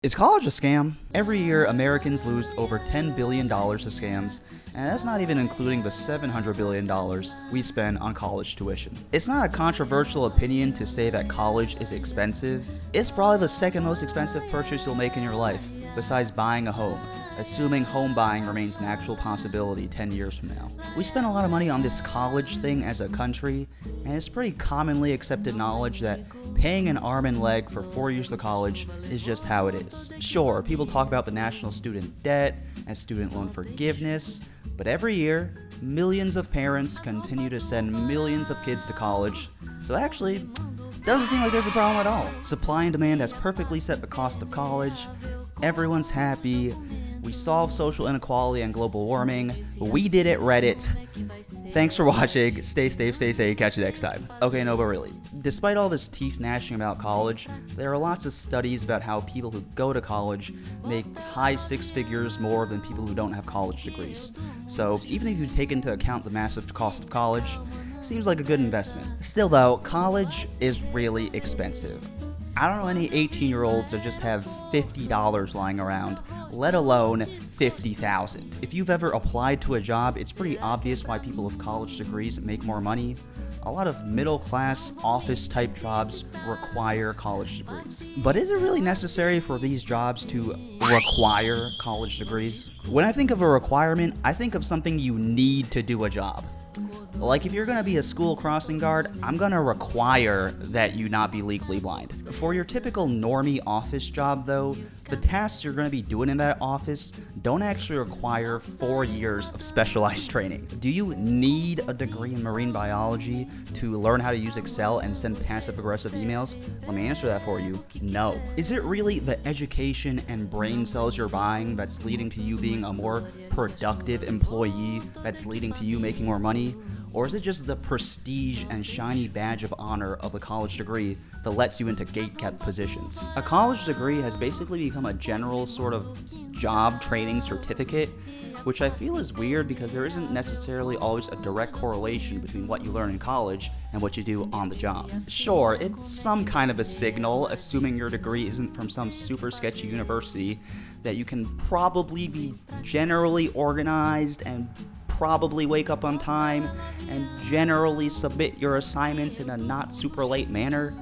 Is college a scam? Every year, Americans lose over $10 billion to scams, and that's not even including the $700 billion we spend on college tuition. It's not a controversial opinion to say that college is expensive. It's probably the second most expensive purchase you'll make in your life, besides buying a home, assuming home buying remains an actual possibility 10 years from now. We spend a lot of money on this college thing as a country, and it's pretty commonly accepted knowledge that paying an arm and leg for 4 years of college is just how it is. Sure, people talk about the national student debt and student loan forgiveness, but every year, millions of parents continue to send millions of kids to college, so actually, doesn't seem like there's a problem at all. Supply and demand has perfectly set the cost of college, everyone's happy, we solved social inequality and global warming, we did it, Reddit. Thanks for watching, stay safe, catch you next time. Okay, no, but really, despite all this teeth gnashing about college, there are lots of studies about how people who go to college make high six figures more than people who don't have college degrees. So even if you take into account the massive cost of college, seems like a good investment. Still though, college is really expensive. I don't know any 18-year-olds that just have $50 lying around, let alone $50,000. If you've ever applied to a job, it's pretty obvious why people with college degrees make more money. A lot of middle-class, office-type jobs require college degrees. But is it really necessary for these jobs to require college degrees? When I think of a requirement, I think of something you need to do a job. Like if you're gonna be a school crossing guard, I'm gonna require that you not be legally blind. For your typical normie office job though, the tasks you're gonna be doing in that office don't actually require 4 years of specialized training. Do you need a degree in marine biology to learn how to use Excel and send passive-aggressive emails? Let me answer that for you. No. Is it really the education and brain cells you're buying that's leading to you being a more productive employee that's leading to you making more money? Or is it just the prestige and shiny badge of honor of a college degree that lets you into gate-kept positions? A college degree has basically become a general sort of job training certificate, which I feel is weird because there isn't necessarily always a direct correlation between what you learn in college and what you do on the job. Sure, it's some kind of a signal, assuming your degree isn't from some super sketchy university, that you can probably be generally organized and probably wake up on time and generally submit your assignments in a not super late manner.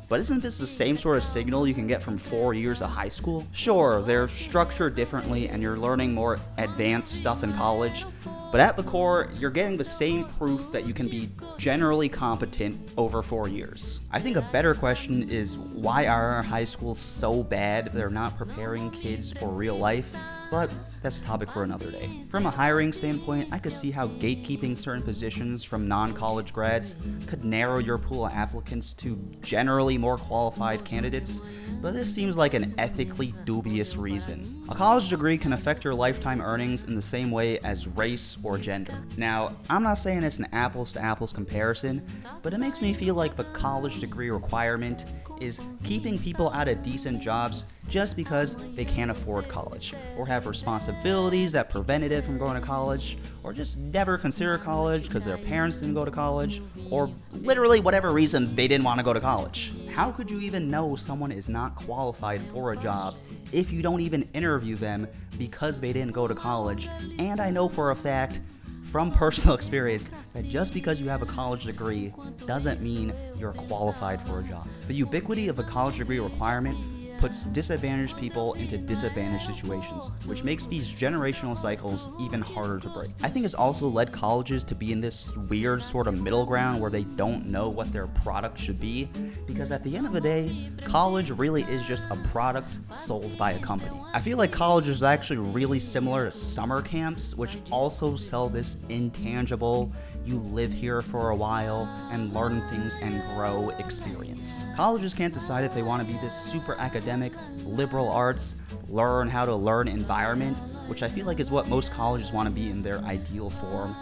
But isn't this the same sort of signal you can get from 4 years of high school? Sure, they're structured differently and you're learning more advanced stuff in college, but at the core, you're getting the same proof that you can be generally competent over 4 years. I think a better question is, why are our high schools so bad they're not preparing kids for real life? But that's a topic for another day. From a hiring standpoint, I could see how gatekeeping certain positions from non-college grads could narrow your pool of applicants to generally more qualified candidates, but this seems like an ethically dubious reason. A college degree can affect your lifetime earnings in the same way as race or gender. Now, I'm not saying it's an apples-to-apples comparison, but it makes me feel like the college degree requirement is keeping people out of decent jobs just because they can't afford college, or have responsibilities that prevented it from going to college, or just never consider college because their parents didn't go to college, or literally whatever reason they didn't want to go to college. How could you even know someone is not qualified for a job if you don't even interview them because they didn't go to college? And I know for a fact, from personal experience, that just because you have a college degree doesn't mean you're qualified for a job. The ubiquity of a college degree requirement puts disadvantaged people into disadvantaged situations, which makes these generational cycles even harder to break. I think it's also led colleges to be in this weird sort of middle ground where they don't know what their product should be, because at the end of the day, college really is just a product sold by a company. I feel like college is actually really similar to summer camps, which also sell this intangible, you live here for a while and learn things and grow experience. Colleges can't decide if they want to be this super academic, liberal arts, learn how to learn environment, which I feel like is what most colleges want to be in their ideal form,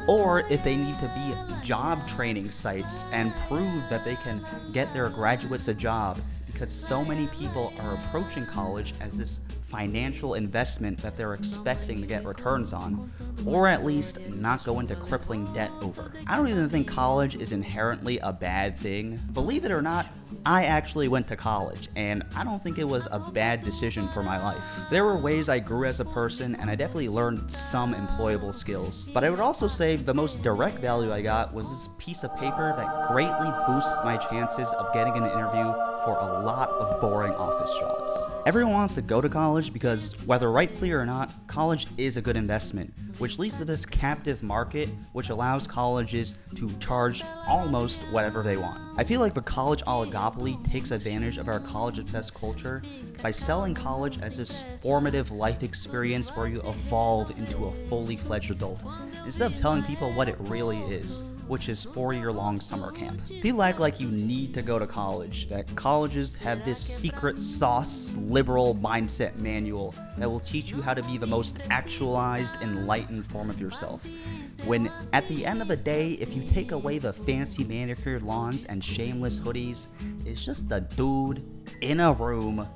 or if they need to be job training sites and prove that they can get their graduates a job, because so many people are approaching college as this financial investment that they're expecting to get returns on, or at least not go into crippling debt over. I don't even think college is inherently a bad thing. Believe it or not, I actually went to college, and I don't think it was a bad decision for my life. There were ways I grew as a person, and I definitely learned some employable skills. But I would also say the most direct value I got was this piece of paper that greatly boosts my chances of getting an interview for a lot of boring office jobs. Everyone wants to go to college because, whether rightfully or not, college is a good investment, which leads to this captive market which allows colleges to charge almost whatever they want. I feel like the college oligopoly takes advantage of our college-obsessed culture by selling college as this formative life experience where you evolve into a fully fledged adult, instead of telling people what it really is, which is 4-year-long summer camp. People act like you need to go to college, that colleges have this secret sauce liberal mindset manual that will teach you how to be the most actualized, enlightened form of yourself. When at the end of the day, if you take away the fancy manicured lawns and shameless hoodies, it's just a dude in a room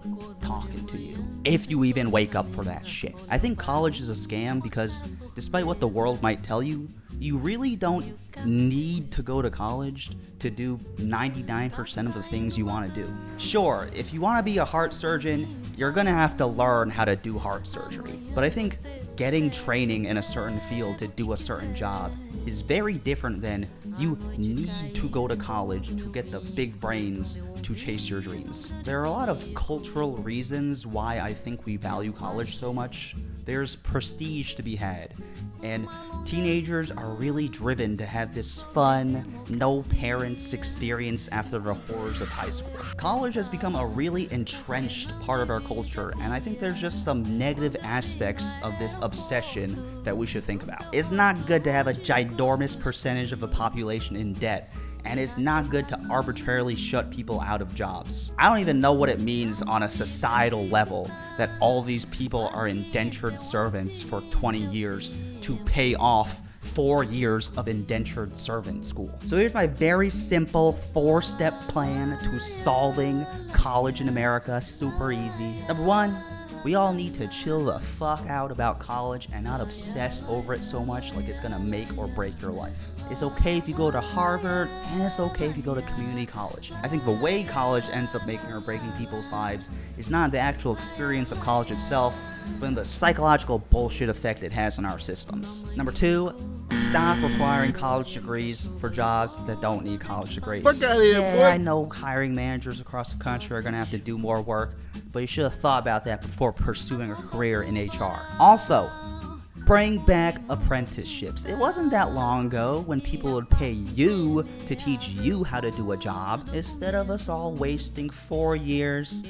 talking to you, if you even wake up for that shit. I think college is a scam because, despite what the world might tell you, you really don't need to go to college to do 99% of the things you want to do. Sure, if you want to be a heart surgeon, you're gonna have to learn how to do heart surgery. But I think getting training in a certain field to do a certain job is very different than you need to go to college to get the big brains to chase your dreams. There are a lot of cultural reasons why I think we value college so much. There's prestige to be had, and teenagers are really driven to have this fun, no parents experience after the horrors of high school. College has become a really entrenched part of our culture, and I think there's just some negative aspects of this obsession that we should think about. It's not good to have a ginormous percentage of the population in debt, and it's not good to arbitrarily shut people out of jobs. I don't even know what it means on a societal level that all these people are indentured servants for 20 years to pay off 4 years of indentured servant school. So here's my very simple 4-step plan to solving college in America. Super easy. Number 1, we all need to chill the fuck out about college and not obsess over it so much like it's gonna make or break your life. It's okay if you go to Harvard, and it's okay if you go to community college. I think the way college ends up making or breaking people's lives is not the actual experience of college itself, but in the psychological bullshit effect it has on our systems. Number 2, stop requiring college degrees for jobs that don't need college degrees. Fuck out of here, boy. I know hiring managers across the country are gonna have to do more work, but you should have thought about that before pursuing a career in HR. Also, bring back apprenticeships. It wasn't that long ago when people would pay you to teach you how to do a job instead of us all wasting 4 years.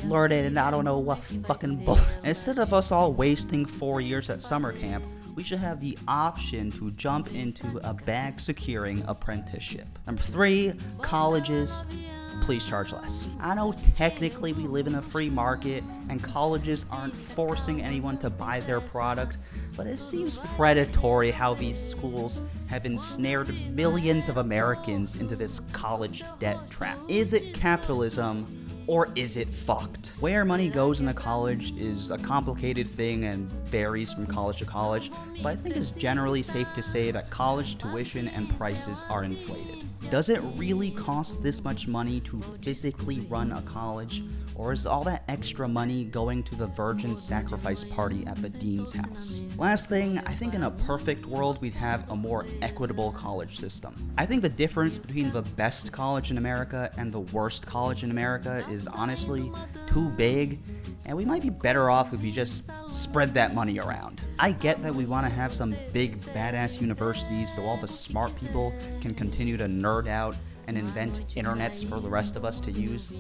Lord, and I don't know what fucking Instead of us all wasting 4 years at summer camp, we should have the option to jump into a bag-securing apprenticeship. Number 3, colleges, please charge less. I know technically we live in a free market and colleges aren't forcing anyone to buy their product, but it seems predatory how these schools have ensnared millions of Americans into this college debt trap. Is it capitalism? Or is it fucked? Where money goes in a college is a complicated thing and varies from college to college, but I think it's generally safe to say that college tuition and prices are inflated. Does it really cost this much money to physically run a college, or is all that extra money going to the virgin sacrifice party at the dean's house? Last thing, I think in a perfect world we'd have a more equitable college system. I think the difference between the best college in America and the worst college in America is honestly too big, and we might be better off if we just spread that money around. I get that we want to have some big badass universities so all the smart people can continue to nerd out and invent internets for the rest of us to use,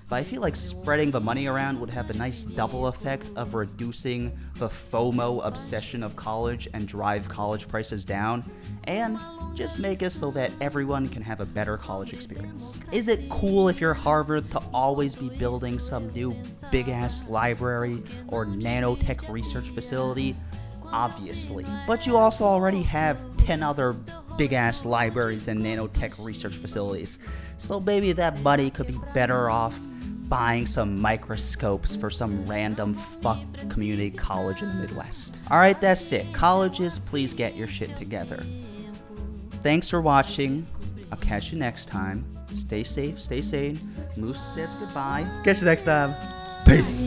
but I feel like spreading the money around would have a nice double effect of reducing the FOMO obsession of college and drive college prices down, and just make it so that everyone can have a better college experience. Is it cool if you're Harvard to always be building some new big-ass library or nanotech research facility? Obviously. But you also already have 10 other big-ass libraries and nanotech research facilities. So maybe that money could be better off buying some microscopes for some random fuck community college in the Midwest. Alright, that's it. Colleges, please get your shit together. Thanks for watching. I'll catch you next time. Stay safe, stay sane. Moose says goodbye. Catch you next time. Peace.